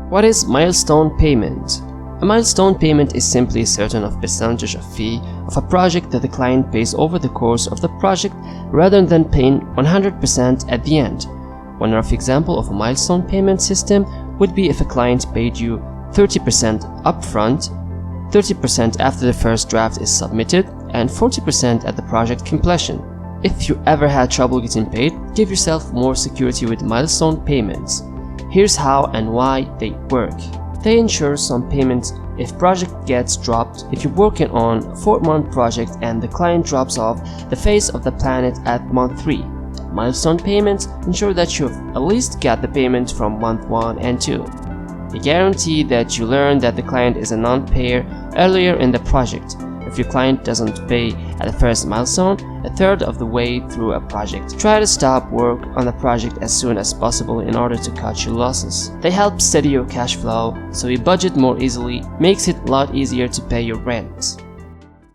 What is milestone payment? A milestone payment is simply a certain percentage of fee of a project that the client pays over the course of the project rather than paying 100% at the end. One rough example of a milestone payment system would be if a client paid you 30% upfront, 30% after the first draft is submitted, and 40% at the project completion. If you ever had trouble getting paid, give yourself more security with milestone payments. Here's how and why they work. They ensure some payments if project gets dropped. If you're working on a 4-month project and the client drops off the face of the planet at month 3, milestone payments ensure that you've at least got the payment from month 1 and 2. They guarantee that you learn that the client is a non-payer earlier in the project. If your client doesn't pay at the first milestone, a third of the way through a project, try to stop work on the project as soon as possible in order to cut your losses. They help steady your cash flow so you budget more easily, makes it a lot easier to pay your rent.